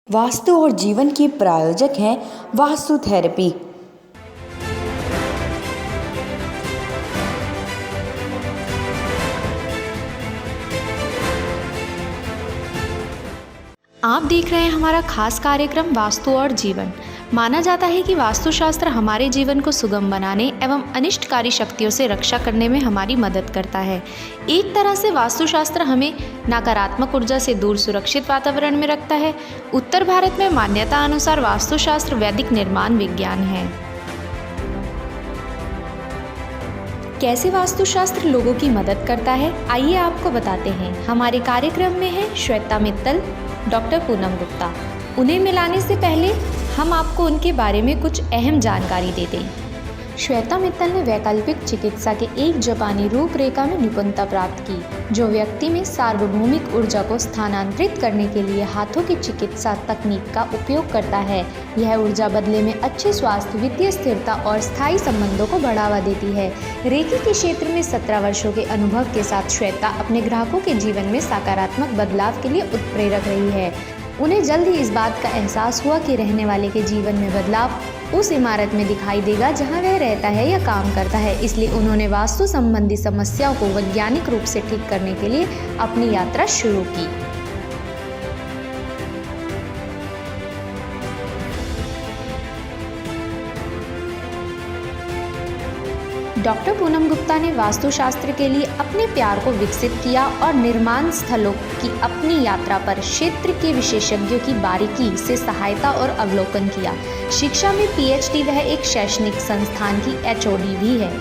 वास्तु और जीवन के प्रायोजक हैं वास्तु थेरेपी। आप देख रहे हैं हमारा खास कार्यक्रम वास्तु और जीवन। माना जाता है कि वास्तुशास्त्र हमारे जीवन को सुगम बनाने एवं अनिष्टकारी शक्तियों से रक्षा करने में हमारी मदद करता है। एक तरह से वास्तुशास्त्र हमें नकारात्मक ऊर्जा से दूर सुरक्षित वातावरण में रखता है। उत्तर भारत में मान्यता अनुसार वास्तुशास्त्र वैदिक निर्माण विज्ञान है। कैसे वास्तुशास्त्र लोगों की मदद करता है, आइए आपको बताते हैं। हमारे कार्यक्रम में है श्वेता मित्तल, डॉक्टर पूनम गुप्ता। उन्हें मिलाने से पहले हम आपको उनके बारे में कुछ अहम जानकारी देते हैं। श्वेता मित्तल ने वैकल्पिक चिकित्सा के एक जापानी रूपरेखा में निपुणता प्राप्त की, जो व्यक्ति में सार्वभौमिक ऊर्जा को स्थानांतरित करने के लिए हाथों की चिकित्सा तकनीक का उपयोग करता है। यह ऊर्जा बदले में अच्छे स्वास्थ्य, वित्तीय स्थिरता और स्थायी संबंधों को बढ़ावा देती है। रेकी के क्षेत्र में 17 वर्षों के अनुभव के साथ श्वेता अपने ग्राहकों के जीवन में सकारात्मक बदलाव के लिए उत्प्रेरक रही है। उन्हें जल्द ही इस बात का एहसास हुआ कि रहने वाले के जीवन में बदलाव उस इमारत में दिखाई देगा जहां वह रहता है या काम करता है। इसलिए उन्होंने वास्तु संबंधी समस्याओं को वैज्ञानिक रूप से ठीक करने के लिए अपनी यात्रा शुरू की। डॉक्टर पूनम गुप्ता ने वास्तुशास्त्र के लिए अपने प्यार को विकसित किया और निर्माण स्थलों की अपनी यात्रा पर क्षेत्र के विशेषज्ञों की बारीकी से सहायता और अवलोकन किया। शिक्षा में PhD वह एक शैक्षणिक संस्थान की HOD भी है।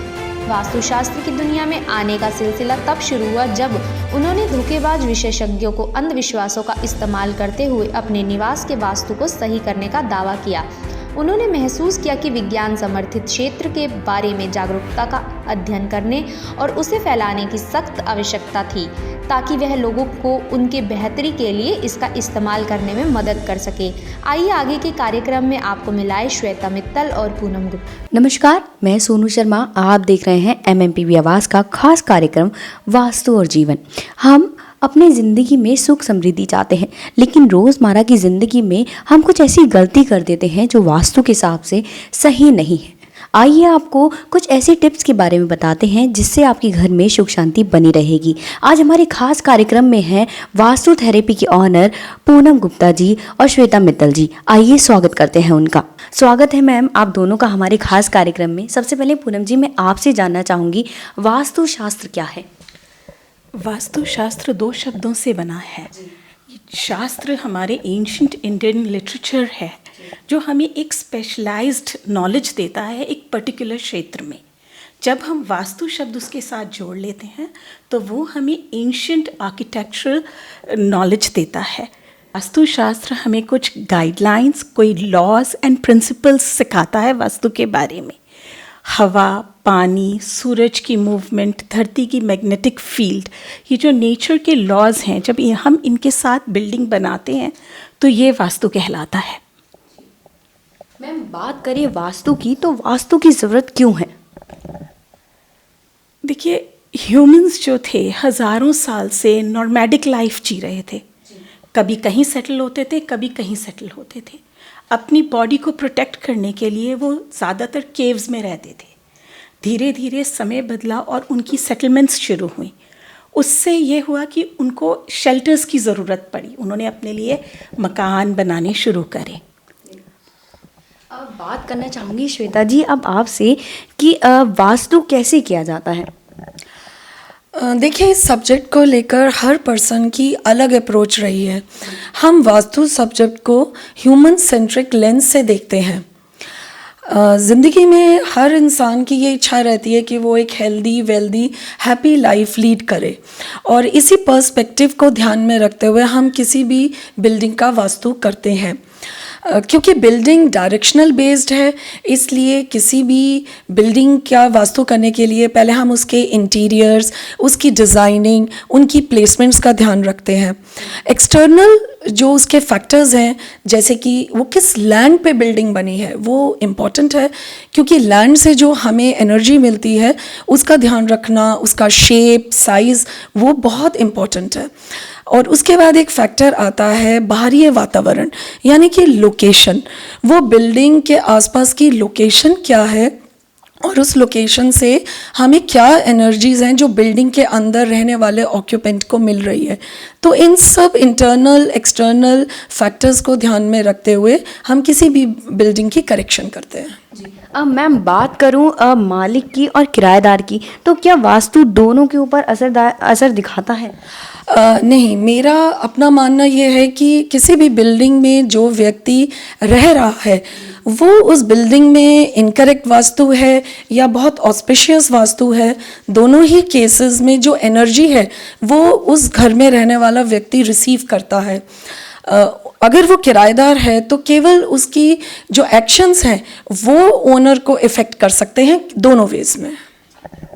वास्तुशास्त्र की दुनिया में आने का सिलसिला तब शुरू हुआ जब उन्होंने धोखेबाज विशेषज्ञों को अंधविश्वासों का इस्तेमाल करते हुए अपने निवास के वास्तु को सही करने का दावा किया। उन्होंने महसूस किया कि विज्ञान समर्थित क्षेत्र के बारे में जागरूकता का अध्ययन करने और उसे फैलाने की सख्त आवश्यकता थी, ताकि वह लोगों को उनके बेहतरी के लिए इसका इस्तेमाल करने में मदद कर सके। आइए आगे के कार्यक्रम में आपको मिलाए श्वेता मित्तल और पूनम गुप्ता। नमस्कार, मैं सोनू शर्मा। आप देख रहे हैं MMPV आवाज़ का खास कार्यक्रम वास्तु और जीवन। हम अपनी ज़िंदगी में सुख समृद्धि चाहते हैं, लेकिन रोज़मर्रा की ज़िंदगी में हम कुछ ऐसी गलती कर देते हैं जो वास्तु के हिसाब से सही नहीं है। आइए आपको कुछ ऐसे टिप्स के बारे में बताते हैं जिससे आपके घर में सुख शांति बनी रहेगी। आज हमारे खास कार्यक्रम में हैं वास्तु थेरेपी के ऑनर पूनम गुप्ता जी और श्वेता मित्तल जी। आइए स्वागत करते हैं उनका। स्वागत है मैम आप दोनों का हमारे खास कार्यक्रम में। सबसे पहले पूनम जी, मैं आपसे जानना चाहूँगी वास्तुशास्त्र क्या है? वास्तुशास्त्र 2 शब्दों से बना है। शास्त्र हमारे एंशिएंट इंडियन लिटरेचर है जो हमें एक स्पेशलाइज्ड नॉलेज देता है एक पर्टिकुलर क्षेत्र में। जब हम वास्तु शब्द उसके साथ जोड़ लेते हैं तो वो हमें एंशिएंट आर्किटेक्चरल नॉलेज देता है। वास्तुशास्त्र हमें कुछ गाइडलाइंस, कोई लॉज एंड प्रिंसिपल्स सिखाता है वास्तु के बारे में। हवा, पानी, सूरज की मूवमेंट, धरती की मैग्नेटिक फील्ड, ये जो नेचर के लॉज हैं, जब हम इनके साथ बिल्डिंग बनाते हैं तो ये वास्तु कहलाता है। मैम बात करें वास्तु की, तो वास्तु की ज़रूरत क्यों है? देखिए, ह्यूमंस जो थे हज़ारों साल से नॉर्मैडिक लाइफ जी रहे थे। कभी कहीं सेटल होते थे, कभी कहीं सेटल होते थे। अपनी बॉडी को प्रोटेक्ट करने के लिए वो ज़्यादातर केव्स में रहते थे। धीरे धीरे समय बदला और उनकी सेटलमेंट्स शुरू हुई। उससे ये हुआ कि उनको शेल्टर्स की ज़रूरत पड़ी। उन्होंने अपने लिए मकान बनाने शुरू करे। अब बात करना चाहूँगी श्वेता जी अब आपसे कि वास्तु कैसे किया जाता है? देखिए, इस सब्जेक्ट को लेकर हर पर्सन की अलग अप्रोच रही है। हम वास्तु सब्जेक्ट को ह्यूमन सेंट्रिक लेंस से देखते हैं। ज़िंदगी में हर इंसान की ये इच्छा रहती है कि वो एक healthy, wealthy, happy life lead करे, और इसी पर्सपेक्टिव को ध्यान में रखते हुए हम किसी भी बिल्डिंग का वास्तु करते हैं। क्योंकि बिल्डिंग डायरेक्शनल बेस्ड है, इसलिए किसी भी बिल्डिंग का वास्तु करने के लिए पहले हम उसके इंटीरियर्स, उसकी डिज़ाइनिंग, उनकी प्लेसमेंट्स का ध्यान रखते हैं। एक्सटर्नल जो उसके फैक्टर्स हैं, जैसे कि वो किस लैंड पे बिल्डिंग बनी है, वो इम्पॉर्टेंट है, क्योंकि लैंड से जो हमें एनर्जी मिलती है उसका ध्यान रखना, उसका शेप, साइज़, वो बहुत इम्पॉर्टेंट है। और उसके बाद एक फैक्टर आता है बाहरी वातावरण, यानी कि लोकेशन। वो बिल्डिंग के आसपास की लोकेशन क्या है और उस लोकेशन से हमें क्या एनर्जीज़ हैं जो बिल्डिंग के अंदर रहने वाले ऑक्यूपेंट को मिल रही है। तो इन सब इंटरनल एक्सटर्नल फैक्टर्स को ध्यान में रखते हुए हम किसी भी बिल्डिंग की करेक्शन करते हैं। अब मैम बात करूं मालिक की और किराएदार की, तो क्या वास्तु दोनों के ऊपर असर दिखाता है? नहीं, मेरा अपना मानना ये है कि किसी भी बिल्डिंग में जो व्यक्ति रह रहा है वो उस बिल्डिंग में इनकरेक्ट वास्तु है या बहुत ऑस्पिशियस वास्तु है, दोनों ही केसेस में जो एनर्जी है वो उस घर में रहने वाला व्यक्ति रिसीव करता है। अगर वो किराएदार है तो केवल उसकी जो एक्शंस हैं वो ओनर को इफ़ेक्ट कर सकते हैं दोनों वेज में।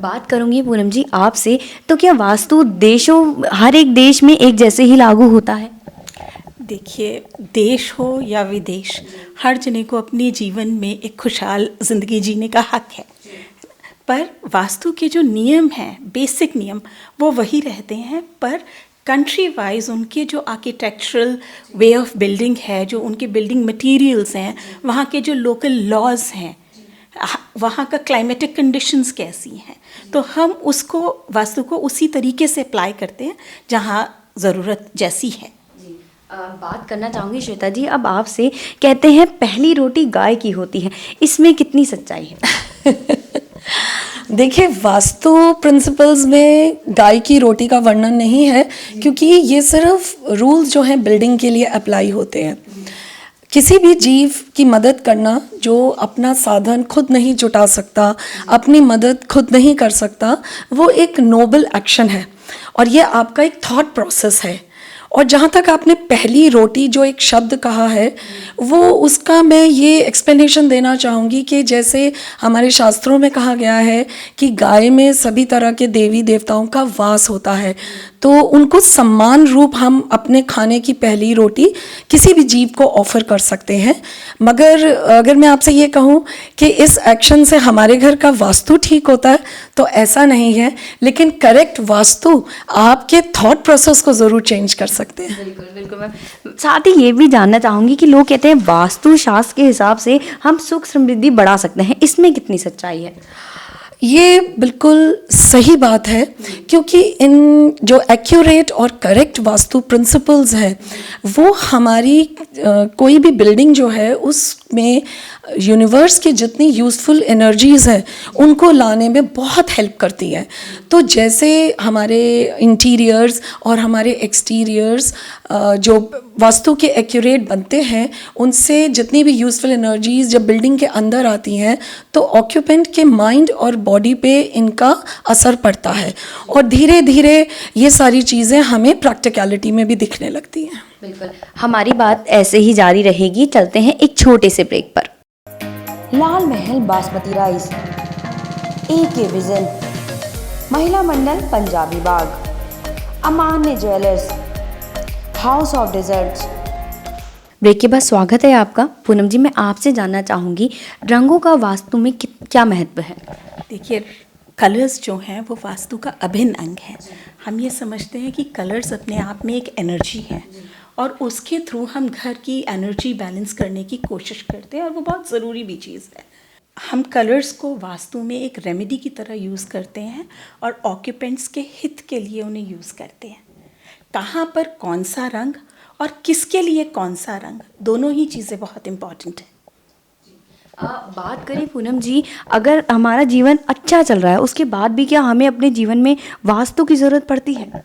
बात करूंगी पूनम जी आपसे, तो क्या वास्तु हर एक देश में एक जैसे ही लागू होता है? देखिए, देश हो या विदेश, हर जने को अपने जीवन में एक खुशहाल ज़िंदगी जीने का हक है। पर वास्तु के जो नियम हैं, बेसिक नियम, वो वही रहते हैं, पर कंट्री वाइज उनके जो आर्किटेक्चरल वे ऑफ बिल्डिंग है, जो उनके बिल्डिंग मटेरियल्स हैं, वहाँ के जो लोकल लॉज हैं, वहाँ का क्लाइमेटिक कंडीशंस कैसी हैं, तो हम उसको वास्तु को उसी तरीके से अप्लाई करते हैं जहाँ ज़रूरत जैसी है। बात करना चाहूँगी श्वेता जी अब आपसे, कहते हैं पहली रोटी गाय की होती है, इसमें कितनी सच्चाई है? देखिए, वास्तु प्रिंसिपल्स में गाय की रोटी का वर्णन नहीं है, क्योंकि ये सिर्फ रूल्स जो हैं बिल्डिंग के लिए अप्लाई होते हैं। किसी भी जीव की मदद करना जो अपना साधन खुद नहीं जुटा सकता, अपनी मदद खुद नहीं कर सकता, वो एक नोबल एक्शन है और ये आपका एक थॉट प्रोसेस है। और जहाँ तक आपने पहली रोटी जो एक शब्द कहा है, वो उसका मैं ये एक्सप्लेनेशन देना चाहूँगी कि जैसे हमारे शास्त्रों में कहा गया है कि गाय में सभी तरह के देवी देवताओं का वास होता है, तो उनको सम्मान रूप हम अपने खाने की पहली रोटी किसी भी जीव को ऑफर कर सकते हैं। मगर अगर मैं आपसे ये कहूँ कि इस एक्शन से हमारे घर का वास्तु ठीक होता है, तो ऐसा नहीं है, लेकिन करेक्ट वास्तु आपके थॉट प्रोसेस को ज़रूर चेंज कर सकते हैं। बिल्कुल बिल्कुल मैम। साथ ही ये भी जानना चाहूँगी कि लोग कहते हैं वास्तु शास्त्र के हिसाब से हम सुख समृद्धि बढ़ा सकते हैं, इसमें कितनी सच्चाई है? ये बिल्कुल सही बात है, क्योंकि इन जो एक्यूरेट और करेक्ट वास्तु प्रिंसिपल्स हैं वो हमारी कोई भी बिल्डिंग जो है उसमें यूनिवर्स की जितनी यूज़फुल एनर्जीज़ हैं उनको लाने में बहुत हेल्प करती है। तो जैसे हमारे इंटीरियर्स और हमारे एक्सटीरियर्स जो वास्तु के एक्यूरेट बनते हैं, उनसे जितनी भी यूज़फुल एनर्जीज़ जब बिल्डिंग के अंदर आती हैं तो ऑक्यूपेंट के माइंड और बॉडी पे इनका असर पड़ता है और धीरे धीरे ये सारी चीज़ें हमें प्रैक्टिकलिटी में भी दिखने लगती हैं। बिल्कुल, हमारी बात ऐसे ही जारी रहेगी। चलते हैं एक छोटे से ब्रेक पर। Lal Mahal basmati rice, AK vision, महिला मंडल पंजाबी बाग, अमान्य jewellers, house of desserts. Break के बाद स्वागत है आपका। पूनम जी, मैं आपसे जानना चाहूँगी रंगों का वास्तु में क्या महत्व है? देखिए, कलर्स जो हैं वो वास्तु का अभिन्न अंग है। हम ये समझते हैं कि कलर्स अपने आप में एक एनर्जी है और उसके थ्रू हम घर की एनर्जी बैलेंस करने की कोशिश करते हैं और वो बहुत ज़रूरी भी चीज़ है। हम कलर्स को वास्तु में एक रेमेडी की तरह यूज़ करते हैं और ऑक्यूपेंट्स के हित के लिए उन्हें यूज़ करते हैं। कहाँ पर कौन सा रंग और किसके लिए कौन सा रंग, दोनों ही चीज़ें बहुत इम्पॉर्टेंट हैं। बात करें पूनम जी, अगर हमारा जीवन अच्छा चल रहा है उसके बाद भी क्या हमें अपने जीवन में वास्तु की ज़रूरत पड़ती है?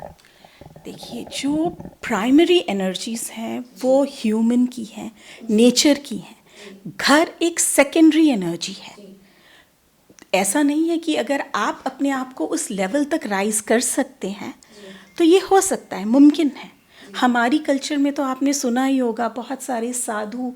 देखिए, जो प्राइमरी एनर्जीज़ हैं वो ह्यूमन की हैं, नेचर की हैं। घर एक सेकेंडरी एनर्जी है। ऐसा नहीं है कि अगर आप अपने आप को उस लेवल तक राइज कर सकते हैं तो ये हो सकता है, मुमकिन है। हमारी कल्चर में तो आपने सुना ही होगा, बहुत सारे साधु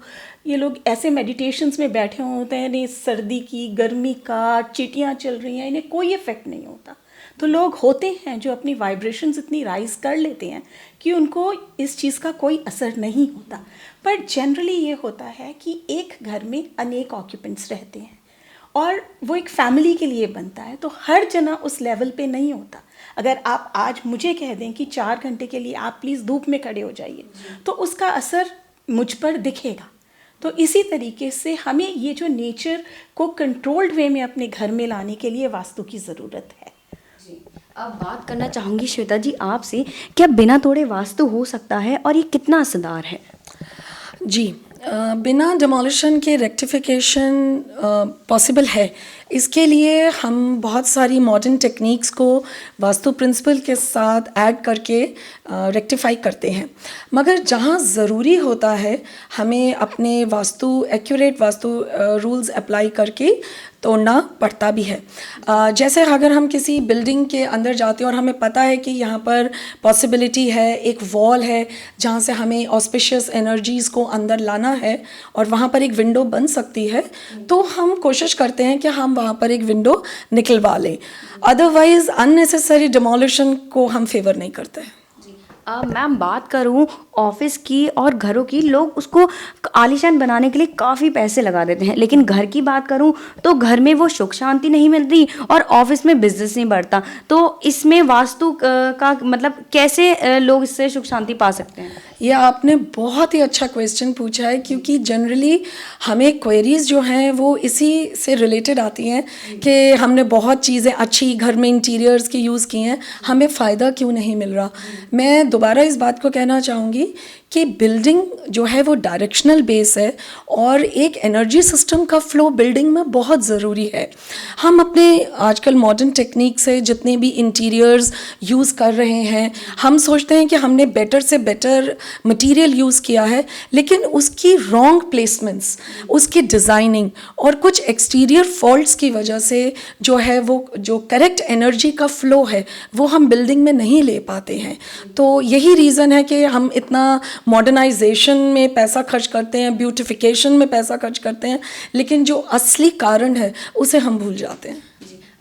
ये लोग ऐसे मेडिटेशंस में बैठे होते हैं, इन्हें सर्दी की, गर्मी का, चींटियाँ चल रही हैं, इन्हें कोई इफ़ेक्ट नहीं होता। तो लोग होते हैं जो अपनी वाइब्रेशंस इतनी राइज कर लेते हैं कि उनको इस चीज़ का कोई असर नहीं होता। पर जनरली ये होता है कि एक घर में अनेक ऑक्यूपेंट्स रहते हैं और वो एक फैमिली के लिए बनता है, तो हर जना उस लेवल पे नहीं होता। अगर आप आज मुझे कह दें कि 4 घंटे के लिए आप प्लीज़ धूप में खड़े हो जाइए, तो उसका असर मुझ पर दिखेगा। तो इसी तरीके से हमें ये जो नेचर को कंट्रोल्ड वे में अपने घर में लाने के लिए वास्तु की ज़रूरत है। अब बात करना चाहूँगी श्वेता जी आपसे, क्या बिना तोड़े वास्तु हो सकता है और ये कितना असरदार है? जी, बिना डिमोलिशन के रेक्टिफिकेशन पॉसिबल है। इसके लिए हम बहुत सारी मॉडर्न टेक्निक्स को वास्तु प्रिंसिपल के साथ ऐड करके रेक्टिफाई करते हैं, मगर जहाँ ज़रूरी होता है हमें अपने एक्यूरेट वास्तु रूल्स अप्लाई करके तोड़ना पड़ता भी है। जैसे अगर हम किसी बिल्डिंग के अंदर जाते हैं और हमें पता है कि यहाँ पर पॉसिबिलिटी है, एक वॉल है जहाँ से हमें ऑस्पिशियस एनर्जीज़ को अंदर लाना है और वहाँ पर एक विंडो बन सकती है, तो हम कोशिश करते हैं कि हम वहाँ पर एक विंडो निकलवा लें। अदरवाइज़ अननेसेसरी डिमोलिशन को हम फेवर नहीं करते हैं। मैम बात करूँ ऑफिस की और घरों की, लोग उसको आलीशान बनाने के लिए काफ़ी पैसे लगा देते हैं, लेकिन घर की बात करूँ तो घर में वो सुख शांति नहीं मिलती और ऑफिस में बिजनेस नहीं बढ़ता। तो इसमें वास्तु का मतलब कैसे लोग इससे सुख शांति पा सकते हैं? ये आपने बहुत ही अच्छा क्वेश्चन पूछा है, क्योंकि जनरली हमें क्वेरीज जो हैं वो इसी से रिलेटेड आती हैं कि हमने बहुत चीज़ें अच्छी घर में इंटीरियर्स की यूज़ की हैं, हमें फ़ायदा क्यों नहीं मिल रहा। मैं दोबारा इस बात को कहना चाहूँगी कि बिल्डिंग जो है वो डायरेक्शनल बेस है और एक एनर्जी सिस्टम का फ्लो बिल्डिंग में बहुत ज़रूरी है। हम अपने आजकल मॉडर्न टेक्निक से जितने भी इंटीरियर्स यूज़ कर रहे हैं, हम सोचते हैं कि हमने बेटर से बेटर मटेरियल यूज़ किया है, लेकिन उसकी रॉन्ग प्लेसमेंट्स, उसकी डिज़ाइनिंग और कुछ एक्सटीरियर फॉल्ट्स की वजह से जो है वो जो करेक्ट एनर्जी का फ्लो है वो हम बिल्डिंग में नहीं ले पाते हैं। तो यही रीज़न है कि हम इतना मॉडर्नाइजेशन में पैसा खर्च करते हैं, ब्यूटिफिकेशन में पैसा खर्च करते हैं, लेकिन जो असली कारण है उसे हम भूल जाते हैं।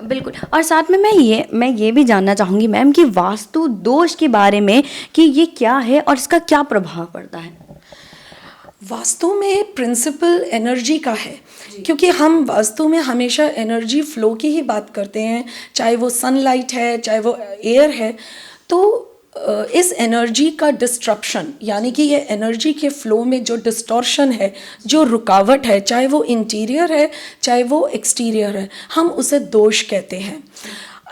बिल्कुल। और साथ में मैं ये भी जानना चाहूँगी मैम कि वास्तु दोष के बारे में, कि ये क्या है और इसका क्या प्रभाव पड़ता है? वास्तु में प्रिंसिपल एनर्जी का है, क्योंकि हम वास्तु में हमेशा एनर्जी फ्लो की ही बात करते हैं, चाहे वो सनलाइट है, चाहे वो एयर है। तो इस एनर्जी का डिस्ट्रप्शन, यानी कि ये एनर्जी के फ्लो में जो डिस्टॉर्शन है, जो रुकावट है, चाहे वो इंटीरियर है चाहे वो एक्सटीरियर है, हम उसे दोष कहते हैं।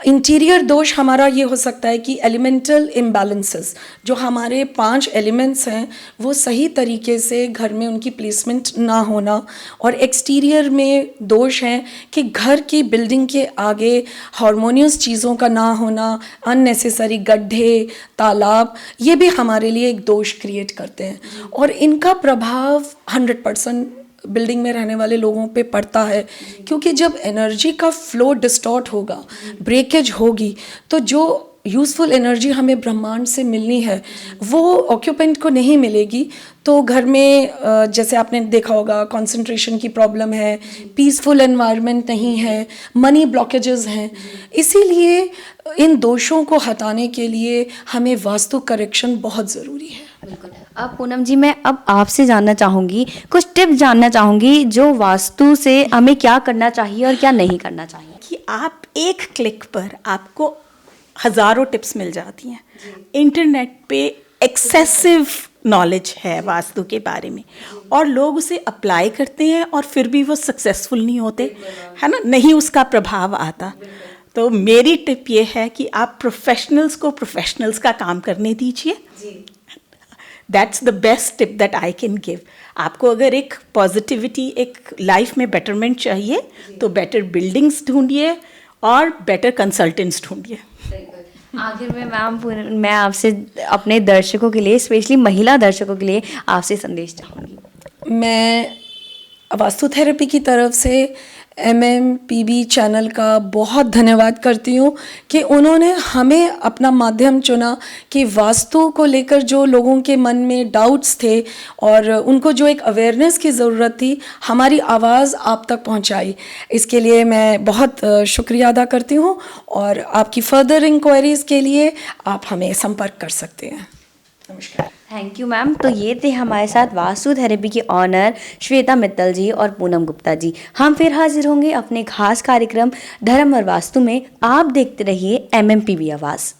इंटीरियर दोष हमारा ये हो सकता है कि एलिमेंटल इम्बैलेंसेस, जो हमारे 5 एलिमेंट्स हैं वो सही तरीके से घर में उनकी प्लेसमेंट ना होना, और एक्सटीरियर में दोष हैं कि घर की बिल्डिंग के आगे हार्मोनियस चीज़ों का ना होना, अननेसेसरी गड्ढे, तालाब, ये भी हमारे लिए एक दोष क्रिएट करते हैं और इनका प्रभाव 100% बिल्डिंग में रहने वाले लोगों पे पड़ता है। क्योंकि जब एनर्जी का फ्लो डिस्टॉर्ट होगा, ब्रेकेज होगी, तो जो यूज़फुल एनर्जी हमें ब्रह्मांड से मिलनी है वो ऑक्यूपेंट को नहीं मिलेगी। तो घर में जैसे आपने देखा होगा कंसंट्रेशन की प्रॉब्लम है, पीसफुल एनवायरनमेंट नहीं है, मनी ब्लॉकेजेस हैं। इसीलिए इन दोषों को हटाने के लिए हमें वास्तु करेक्शन बहुत ज़रूरी है। बिल्कुल। अब पूनम जी, मैं अब आपसे जानना चाहूँगी, कुछ टिप्स जानना चाहूँगी जो वास्तु से हमें क्या करना चाहिए और क्या नहीं करना चाहिए। कि आप एक क्लिक पर आपको हज़ारों टिप्स मिल जाती हैं। इंटरनेट पे एक्सेसिव नॉलेज है वास्तु के बारे में और लोग उसे अप्लाई करते हैं और फिर भी वो सक्सेसफुल नहीं होते, है ना, नहीं उसका प्रभाव आता। तो मेरी टिप ये है कि आप प्रोफेशनल्स को प्रोफेशनल्स का काम करने दीजिए। That's the best tip that I can give. आपको अगर एक पॉजिटिविटी, एक लाइफ में बेटरमेंट चाहिए तो बेटर बिल्डिंग्स ढूंढिए और बेटर कंसल्टेंट्स ढूंढिए। आखिर में मैम, मैं आपसे अपने दर्शकों के लिए, स्पेशली महिला दर्शकों के लिए आपसे संदेश चाहूँगी। मैं वास्तु थेरेपी की तरफ से MMPB चैनल का बहुत धन्यवाद करती हूँ कि उन्होंने हमें अपना माध्यम चुना कि वास्तु को लेकर जो लोगों के मन में डाउट्स थे और उनको जो एक अवेयरनेस की ज़रूरत थी, हमारी आवाज़ आप तक पहुँचाई। इसके लिए मैं बहुत शुक्रिया अदा करती हूँ और आपकी फर्दर इंक्वायरीज़ के लिए आप हमें संपर्क कर सकते हैं। नमस्कार। Thank you ma'am. तो ये थे हमारे साथ वास्तु थेरेपी के ऑनर श्वेता मित्तल जी और पूनम गुप्ता जी। हम फिर हाजिर होंगे अपने खास कार्यक्रम धर्म और वास्तु में। आप देखते रहिए MMPV आवाज़।